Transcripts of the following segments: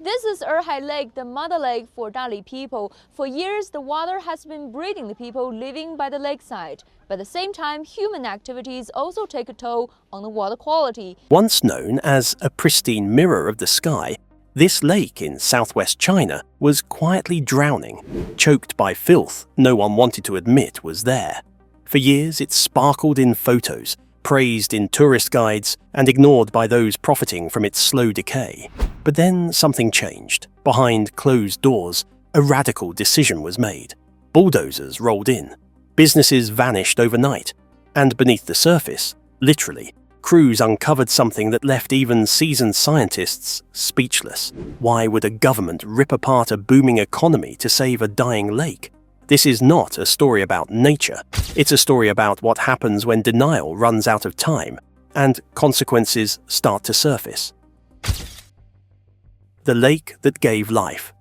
This is Erhai Lake, the mother lake for Dali people. For years, the water has been breeding the people living by the lakeside. But at the same time, human activities also take a toll on the water quality. Once known as a pristine mirror of the sky, this lake in southwest China was quietly drowning, choked by filth no one wanted to admit was there. For years, it sparkled in photos, praised in tourist guides, and ignored by those profiting from its slow decay. But then something changed. Behind closed doors, a radical decision was made. Bulldozers rolled in. Businesses vanished overnight. And beneath the surface, literally, crews uncovered something that left even seasoned scientists speechless. Why would a government rip apart a booming economy to save a dying lake? This is not a story about nature. It's a story about what happens when denial runs out of time and consequences start to surface. The lake that gave life.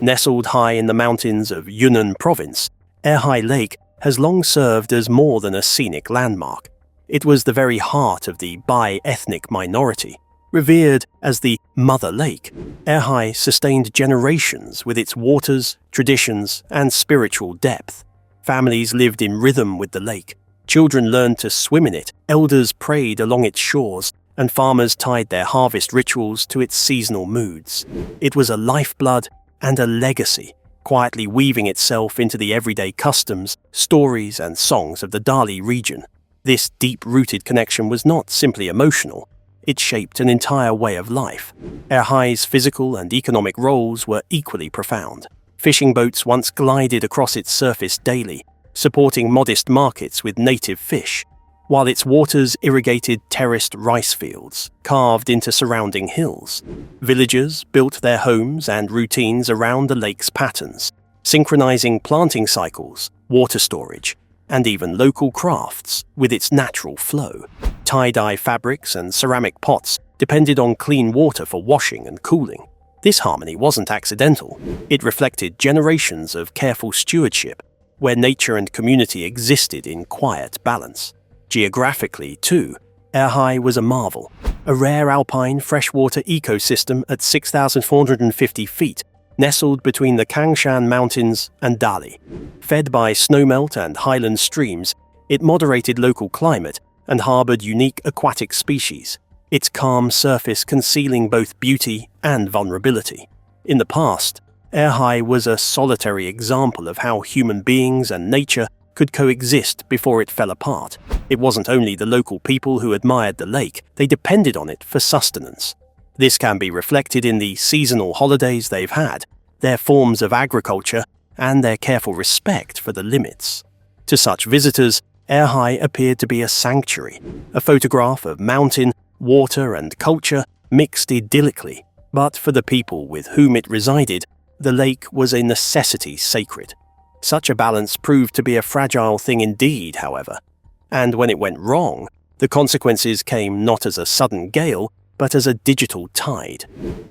Nestled high in the mountains of Yunnan province, Erhai Lake has long served as more than a scenic landmark. It was the very heart of the Bai ethnic minority. Revered as the Mother Lake, Erhai sustained generations with its waters, traditions, and spiritual depth. Families lived in rhythm with the lake. Children learned to swim in it, elders prayed along its shores, and farmers tied their harvest rituals to its seasonal moods. It was a lifeblood and a legacy, quietly weaving itself into the everyday customs, stories, and songs of the Dali region. This deep-rooted connection was not simply emotional. It shaped an entire way of life. Erhai's physical and economic roles were equally profound. Fishing boats once glided across its surface daily, supporting modest markets with native fish, while its waters irrigated terraced rice fields, carved into surrounding hills. Villagers built their homes and routines around the lake's patterns, synchronizing planting cycles, water storage, and even local crafts with its natural flow. Tie-dye fabrics and ceramic pots depended on clean water for washing and cooling. This harmony wasn't accidental. It reflected generations of careful stewardship, where nature and community existed in quiet balance. Geographically, too, Erhai was a marvel, a rare alpine freshwater ecosystem at 6,450 feet, nestled between the Kangshan Mountains and Dali. Fed by snowmelt and highland streams, it moderated local climate and harbored unique aquatic species, its calm surface concealing both beauty and vulnerability. In the past, Erhai was a solitary example of how human beings and nature could coexist before it fell apart. It wasn't only the local people who admired the lake, they depended on it for sustenance. This can be reflected in the seasonal holidays they've had, their forms of agriculture, and their careful respect for the limits. To such visitors, Erhai appeared to be a sanctuary, a photograph of mountain, water, and culture mixed idyllically. But for the people with whom it resided, the lake was a necessity sacred. Such a balance proved to be a fragile thing indeed, however. And when it went wrong, the consequences came not as a sudden gale, but as a digital tide.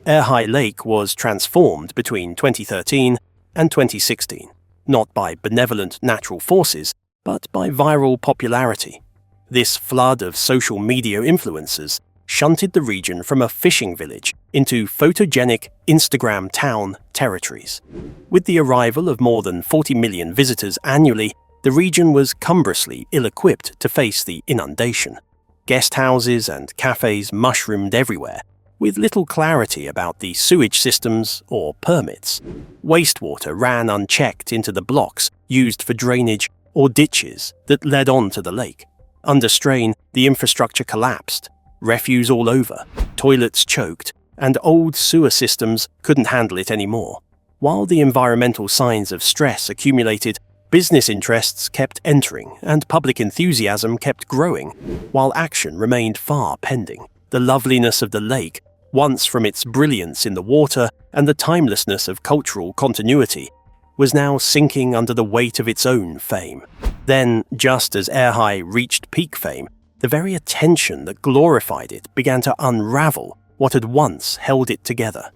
Erhai Lake was transformed between 2013 and 2016, not by benevolent natural forces, but by viral popularity. This flood of social media influencers shunted the region from a fishing village into photogenic Instagram town territories. With the arrival of more than 40 million visitors annually, the region was cumbrously ill-equipped to face the inundation. Guest houses and cafes mushroomed everywhere, with little clarity about the sewage systems or permits. Wastewater ran unchecked into the blocks used for drainage or ditches that led on to the lake. Under strain, the infrastructure collapsed. Refuse all over, toilets choked, and old sewer systems couldn't handle it anymore. While the environmental signs of stress accumulated, business interests kept entering and public enthusiasm kept growing, while action remained far pending. The loveliness of the lake, once from its brilliance in the water and the timelessness of cultural continuity, was now sinking under the weight of its own fame. Then, just as Erhai reached peak fame, the very attention that glorified it began to unravel what had once held it together.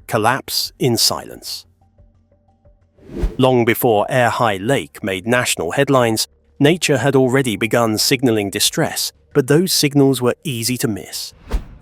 Collapse in silence. Long before Erhai Lake made national headlines, nature had already begun signaling distress, but those signals were easy to miss.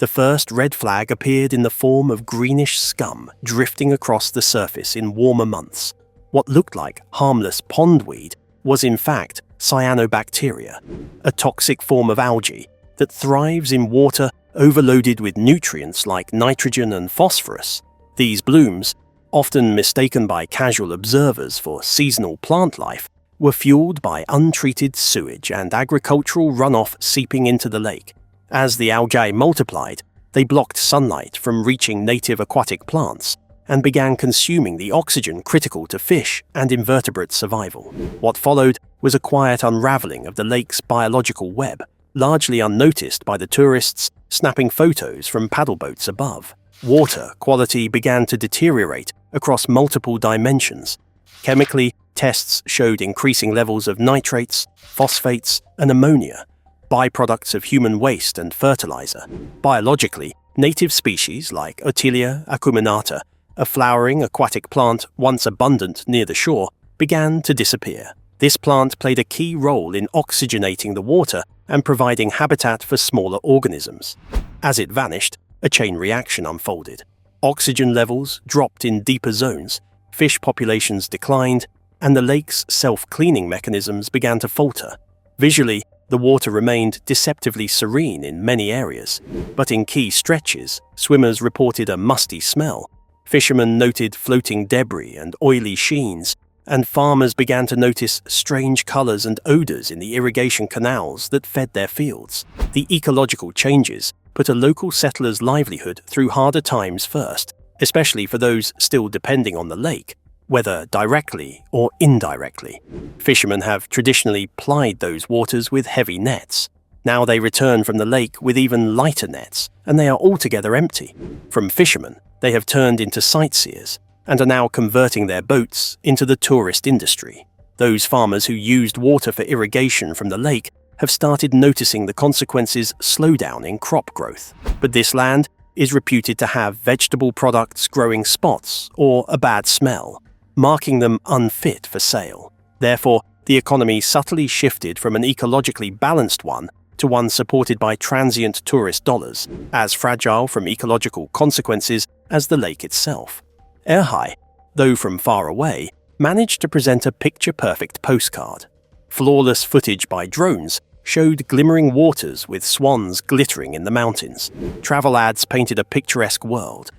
The first red flag appeared in the form of greenish scum drifting across the surface in warmer months. What looked like harmless pondweed was in fact cyanobacteria, a toxic form of algae that thrives in water overloaded with nutrients like nitrogen and phosphorus. These blooms, often mistaken by casual observers for seasonal plant life, were fueled by untreated sewage and agricultural runoff seeping into the lake. As the algae multiplied, they blocked sunlight from reaching native aquatic plants and began consuming the oxygen critical to fish and invertebrate survival. What followed was a quiet unraveling of the lake's biological web, largely unnoticed by the tourists snapping photos from paddle boats above. Water quality began to deteriorate across multiple dimensions. Chemically, tests showed increasing levels of nitrates, phosphates, and ammonia, byproducts of human waste and fertilizer. Biologically, native species like Otilia acuminata, a flowering aquatic plant once abundant near the shore, began to disappear. This plant played a key role in oxygenating the water and providing habitat for smaller organisms. As it vanished, a chain reaction unfolded. Oxygen levels dropped in deeper zones, fish populations declined, and the lake's self-cleaning mechanisms began to falter. Visually, the water remained deceptively serene in many areas, but in key stretches, swimmers reported a musty smell, fishermen noted floating debris and oily sheens, and farmers began to notice strange colors and odors in the irrigation canals that fed their fields. The ecological changes put a local settler's livelihood through harder times first, especially for those still depending on the lake, whether directly or indirectly. Fishermen have traditionally plied those waters with heavy nets. Now they return from the lake with even lighter nets, and they are altogether empty. From fishermen, they have turned into sightseers, and are now converting their boats into the tourist industry. Those farmers who used water for irrigation from the lake have started noticing the consequences slow down in crop growth. But this land is reputed to have vegetable products growing spots or a bad smell, marking them unfit for sale. Therefore, the economy subtly shifted from an ecologically balanced one to one supported by transient tourist dollars, as fragile from ecological consequences as the lake itself. Erhai, though from far away, managed to present a picture-perfect postcard. Flawless footage by drones showed glimmering waters with swans glittering in the mountains. Travel ads painted a picturesque world,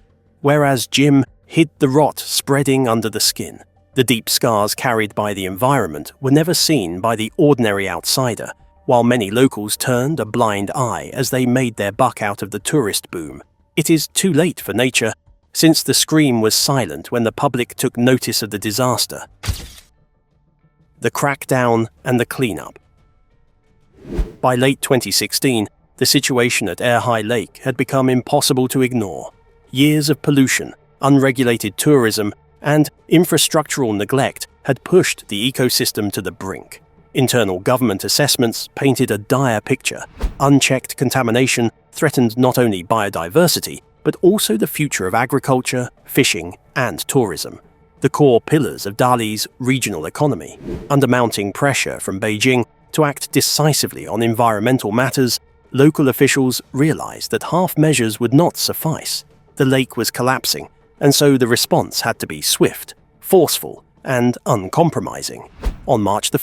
whereas Jim hid the rot spreading under the skin. The deep scars carried by the environment were never seen by the ordinary outsider, while many locals turned a blind eye as they made their buck out of the tourist boom. It is too late for nature, since the scream was silent when the public took notice of the disaster. The crackdown and the cleanup. By late 2016, the situation at Erhai Lake had become impossible to ignore. Years of pollution, unregulated tourism, and infrastructural neglect had pushed the ecosystem to the brink. Internal government assessments painted a dire picture. Unchecked contamination threatened not only biodiversity, but also the future of agriculture, fishing, and tourism, the core pillars of Dali's regional economy. Under mounting pressure from Beijing to act decisively on environmental matters, local officials realized that half measures would not suffice. The lake was collapsing, and so the response had to be swift, forceful, and uncompromising. On March 1,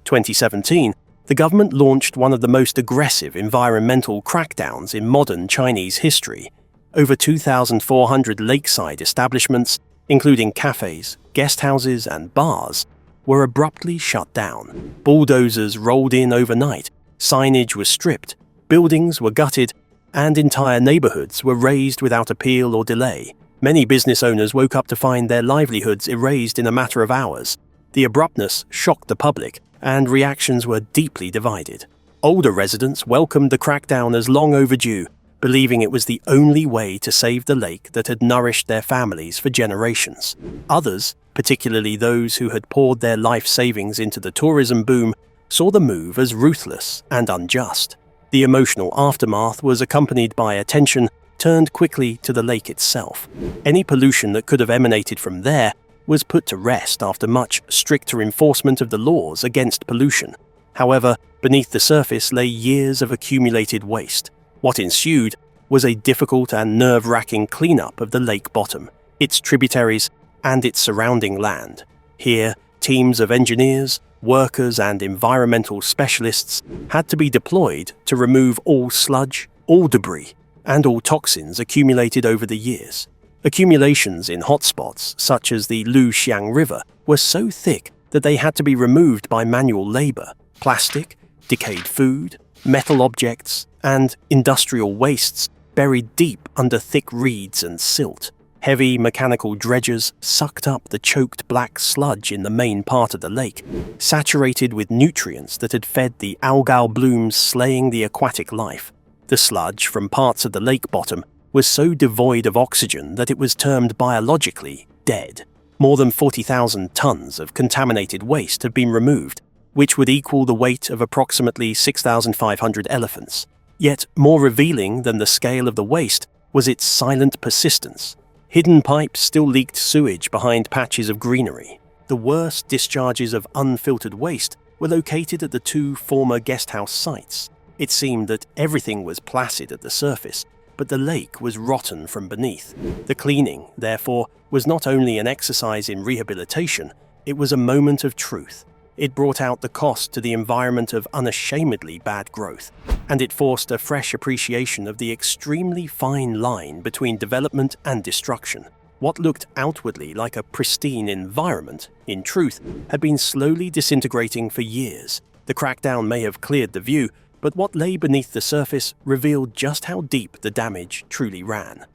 2017, the government launched one of the most aggressive environmental crackdowns in modern Chinese history. Over 2,400 lakeside establishments, including cafes, guest houses, and bars, were abruptly shut down. Bulldozers rolled in overnight, signage was stripped, buildings were gutted, and entire neighborhoods were razed without appeal or delay. Many business owners woke up to find their livelihoods erased in a matter of hours. The abruptness shocked the public, and reactions were deeply divided. Older residents welcomed the crackdown as long overdue, believing it was the only way to save the lake that had nourished their families for generations. Others, particularly those who had poured their life savings into the tourism boom, saw the move as ruthless and unjust. The emotional aftermath was accompanied by attention turned quickly to the lake itself. Any pollution that could have emanated from there was put to rest after much stricter enforcement of the laws against pollution. However, beneath the surface lay years of accumulated waste. What ensued was a difficult and nerve-wracking cleanup of the lake bottom, its tributaries, and its surrounding land. Here, teams of engineers, workers, and environmental specialists had to be deployed to remove all sludge, all debris, and all toxins accumulated over the years. Accumulations in hotspots, such as the Luxiang River, were so thick that they had to be removed by manual labor. Plastic, decayed food, metal objects, and industrial wastes buried deep under thick reeds and silt. Heavy mechanical dredgers sucked up the choked black sludge in the main part of the lake, saturated with nutrients that had fed the algal blooms, slaying the aquatic life. The sludge from parts of the lake bottom was so devoid of oxygen that it was termed biologically dead. More than 40,000 tons of contaminated waste have been removed, which would equal the weight of approximately 6,500 elephants. Yet more revealing than the scale of the waste was its silent persistence. Hidden pipes still leaked sewage behind patches of greenery. The worst discharges of unfiltered waste were located at the two former guesthouse sites. It seemed that everything was placid at the surface, but the lake was rotten from beneath. The cleaning, therefore, was not only an exercise in rehabilitation, it was a moment of truth. It brought out the cost to the environment of unashamedly bad growth, and it forced a fresh appreciation of the extremely fine line between development and destruction. What looked outwardly like a pristine environment, in truth, had been slowly disintegrating for years. The crackdown may have cleared the view, but what lay beneath the surface revealed just how deep the damage truly ran.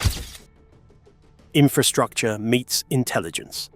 Infrastructure meets intelligence.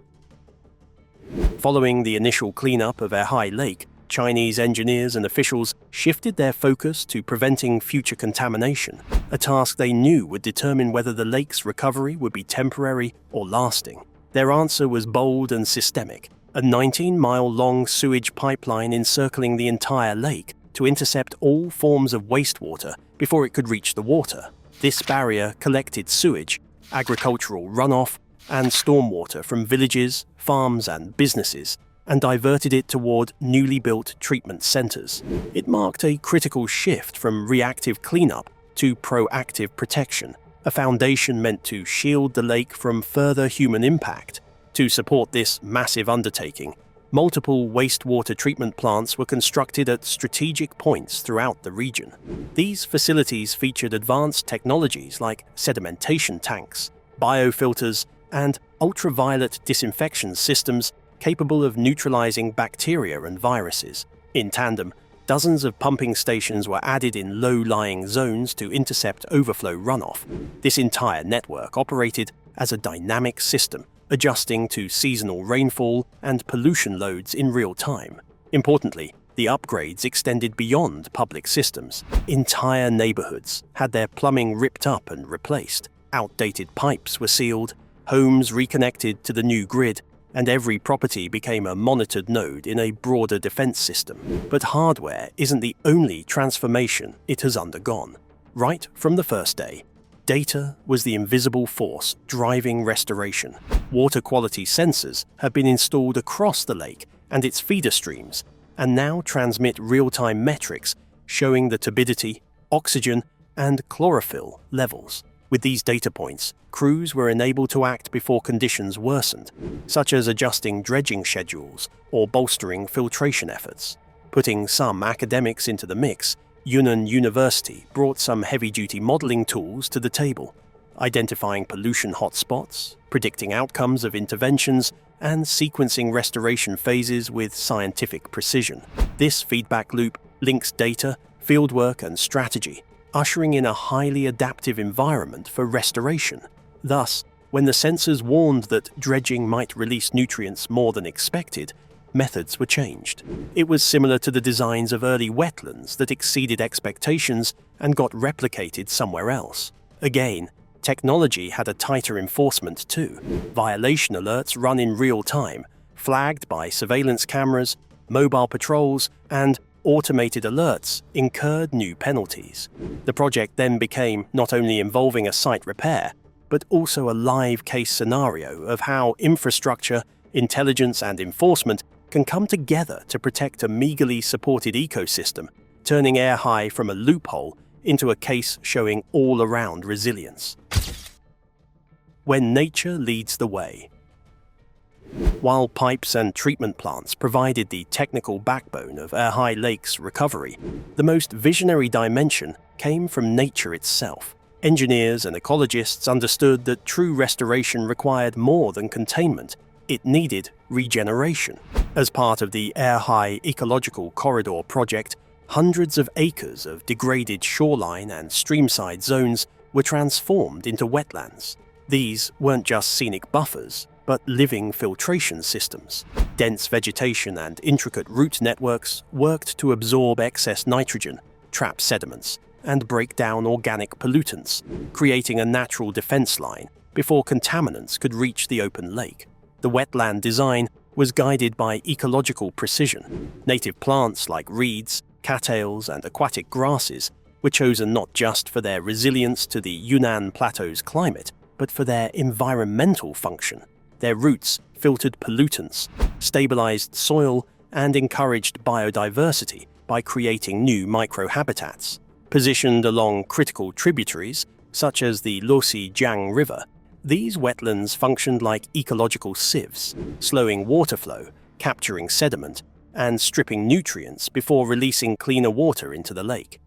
Following the initial cleanup of Erhai Lake, Chinese engineers and officials shifted their focus to preventing future contamination, a task they knew would determine whether the lake's recovery would be temporary or lasting. Their answer was bold and systemic: a 19-mile-long sewage pipeline encircling the entire lake to intercept all forms of wastewater before it could reach the water. This barrier collected sewage, agricultural runoff, and stormwater from villages, farms, and businesses, and diverted it toward newly built treatment centers. It marked a critical shift from reactive cleanup to proactive protection, a foundation meant to shield the lake from further human impact. To support this massive undertaking, multiple wastewater treatment plants were constructed at strategic points throughout the region. These facilities featured advanced technologies like sedimentation tanks, biofilters, and ultraviolet disinfection systems capable of neutralizing bacteria and viruses. In tandem, dozens of pumping stations were added in low-lying zones to intercept overflow runoff. This entire network operated as a dynamic system, adjusting to seasonal rainfall and pollution loads in real time. Importantly, the upgrades extended beyond public systems. Entire neighborhoods had their plumbing ripped up and replaced. Outdated pipes were sealed, homes reconnected to the new grid, and every property became a monitored node in a broader defense system. But hardware isn't the only transformation it has undergone. Right from the first day, data was the invisible force driving restoration. Water quality sensors have been installed across the lake and its feeder streams, and now transmit real-time metrics showing the turbidity, oxygen, and chlorophyll levels. With these data points, crews were enabled to act before conditions worsened, such as adjusting dredging schedules or bolstering filtration efforts. Putting some academics into the mix, Yunnan University brought some heavy-duty modeling tools to the table, identifying pollution hotspots, predicting outcomes of interventions, and sequencing restoration phases with scientific precision. This feedback loop links data, fieldwork, and strategy, ushering in a highly adaptive environment for restoration. Thus, when the sensors warned that dredging might release nutrients more than expected, methods were changed. It was similar to the designs of early wetlands that exceeded expectations and got replicated somewhere else. Again, technology had a tighter enforcement too. Violation alerts run in real time, flagged by surveillance cameras, mobile patrols, and automated alerts incurred new penalties. The project then became not only involving a site repair, but also a live case scenario of how infrastructure, intelligence, and enforcement can come together to protect a meagerly supported ecosystem, turning Erhai from a loophole into a case showing all-around resilience. When nature leads the way. While pipes and treatment plants provided the technical backbone of Erhai Lake's recovery, the most visionary dimension came from nature itself. Engineers and ecologists understood that true restoration required more than containment. It needed regeneration. As part of the Erhai Ecological Corridor project, hundreds of acres of degraded shoreline and streamside zones were transformed into wetlands. These weren't just scenic buffers, but living filtration systems. Dense vegetation and intricate root networks worked to absorb excess nitrogen, trap sediments, and break down organic pollutants, creating a natural defense line before contaminants could reach the open lake. The wetland design was guided by ecological precision. Native plants like reeds, cattails, and aquatic grasses were chosen not just for their resilience to the Yunnan Plateau's climate, but for their environmental function. Their roots filtered pollutants, stabilized soil, and encouraged biodiversity by creating new microhabitats. Positioned along critical tributaries, such as the Losi-Jiang River, these wetlands functioned like ecological sieves, slowing water flow, capturing sediment, and stripping nutrients before releasing cleaner water into the lake.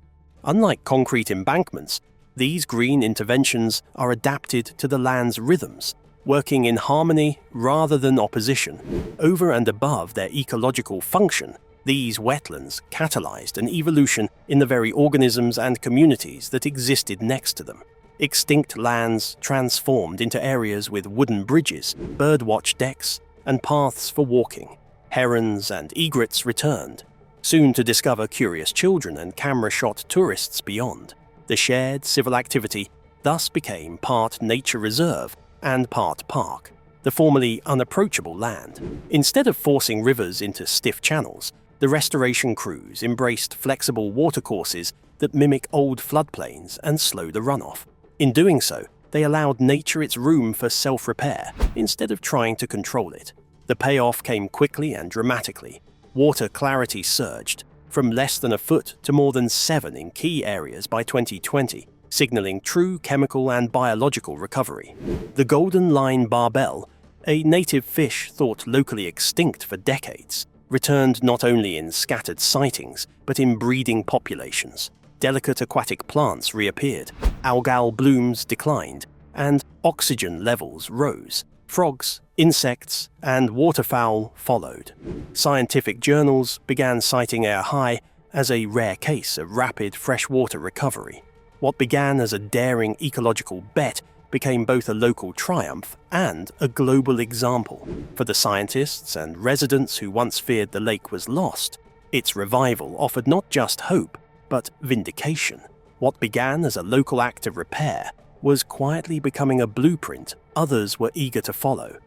Unlike concrete embankments, these green interventions are adapted to the land's rhythms, working in harmony rather than opposition. Over and above their ecological function, these wetlands catalyzed an evolution in the very organisms and communities that existed next to them. Extinct lands transformed into areas with wooden bridges, birdwatch decks, and paths for walking. Herons and egrets returned, soon to discover curious children and camera-shot tourists beyond. The shared civil activity thus became part nature reserve and part park, the formerly unapproachable land. Instead of forcing rivers into stiff channels, the restoration crews embraced flexible watercourses that mimic old floodplains and slow the runoff. In doing so, they allowed nature its room for self-repair instead of trying to control it. The payoff came quickly and dramatically. Water clarity surged, from less than a foot to more than 7 in key areas by 2020, signaling true chemical and biological recovery. The golden line barbel, a native fish thought locally extinct for decades, returned not only in scattered sightings, but in breeding populations. Delicate aquatic plants reappeared, algal blooms declined, and oxygen levels rose. Frogs, insects, and waterfowl followed. Scientific journals began citing Erhai as a rare case of rapid freshwater recovery. What began as a daring ecological bet became both a local triumph and a global example. For the scientists and residents who once feared the lake was lost, its revival offered not just hope, but vindication. What began as a local act of repair was quietly becoming a blueprint others were eager to follow.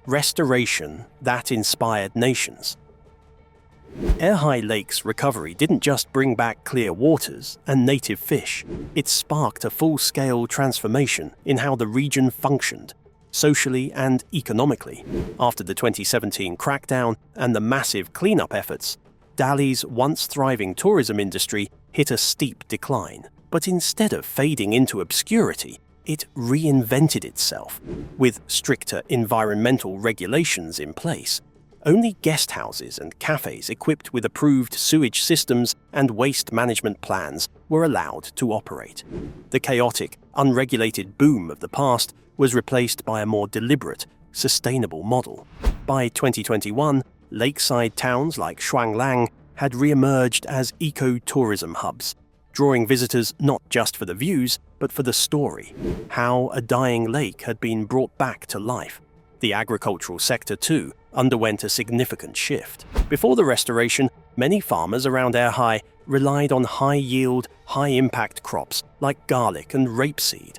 Restoration that inspired nations. Erhai Lake's recovery didn't just bring back clear waters and native fish, it sparked a full-scale transformation in how the region functioned, socially and economically. After the 2017 crackdown and the massive cleanup efforts, Dali's once thriving tourism industry hit a steep decline. But instead of fading into obscurity, it reinvented itself. With stricter environmental regulations in place, only guest houses and cafes equipped with approved sewage systems and waste management plans were allowed to operate. The chaotic, unregulated boom of the past was replaced by a more deliberate, sustainable model. By 2021, lakeside towns like Shuanglang had re-emerged as eco-tourism hubs, drawing visitors not just for the views, but for the story, how a dying lake had been brought back to life. The agricultural sector, too, underwent a significant shift. Before the restoration, many farmers around Erhai relied on high-yield, high-impact crops like garlic and rapeseed,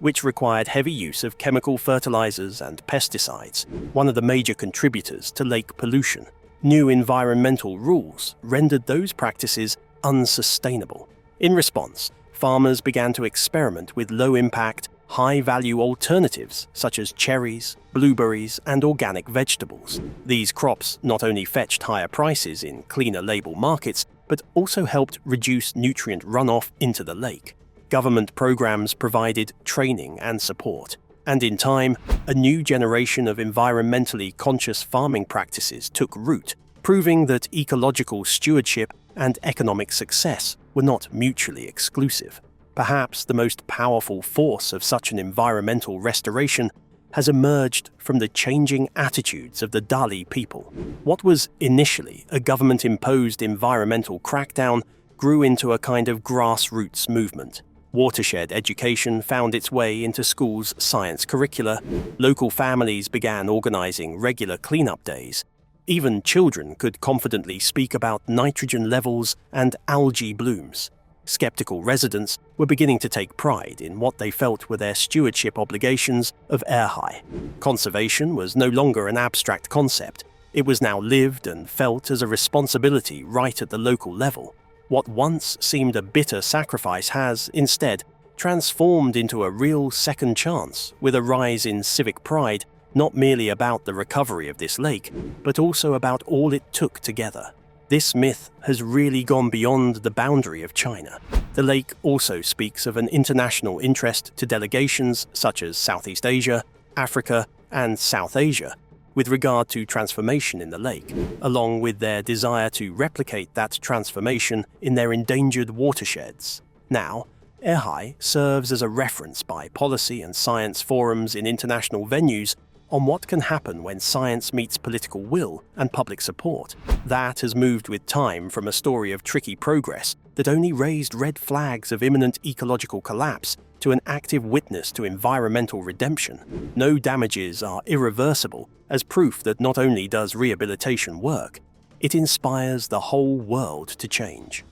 which required heavy use of chemical fertilizers and pesticides, one of the major contributors to lake pollution. New environmental rules rendered those practices unsustainable. In response, farmers began to experiment with low-impact, high-value alternatives such as cherries, blueberries, and organic vegetables. These crops not only fetched higher prices in cleaner label markets, but also helped reduce nutrient runoff into the lake. Government programs provided training and support, and in time, a new generation of environmentally conscious farming practices took root, proving that ecological stewardship and economic success were not mutually exclusive. Perhaps the most powerful force of such an environmental restoration has emerged from the changing attitudes of the Dali people. What was initially a government-imposed environmental crackdown grew into a kind of grassroots movement. Watershed education found its way into schools' science curricula. Local families began organizing regular cleanup days. Even children could confidently speak about nitrogen levels and algae blooms. Skeptical residents were beginning to take pride in what they felt were their stewardship obligations of Erhai. Conservation was no longer an abstract concept. It was now lived and felt as a responsibility right at the local level. What once seemed a bitter sacrifice has, instead, transformed into a real second chance, with a rise in civic pride, not merely about the recovery of this lake, but also about all it took together. This myth has really gone beyond the boundary of China. The lake also speaks of an international interest to delegations such as Southeast Asia, Africa, and South Asia, with regard to transformation in the lake, along with their desire to replicate that transformation in their endangered watersheds. Now, Erhai serves as a reference by policy and science forums in international venues on what can happen when science meets political will and public support. That has moved with time from a story of tricky progress that only raised red flags of imminent ecological collapse to an active witness to environmental redemption. No damages are irreversible, as proof that not only does rehabilitation work, it inspires the whole world to change.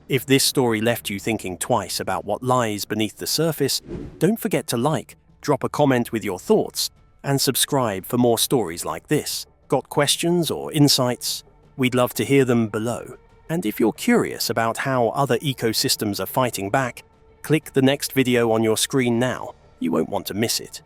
If this story left you thinking twice about what lies beneath the surface, don't forget to like, drop a comment with your thoughts, and subscribe for more stories like this. Got questions or insights? We'd love to hear them below. And if you're curious about how other ecosystems are fighting back, click the next video on your screen now. You won't want to miss it.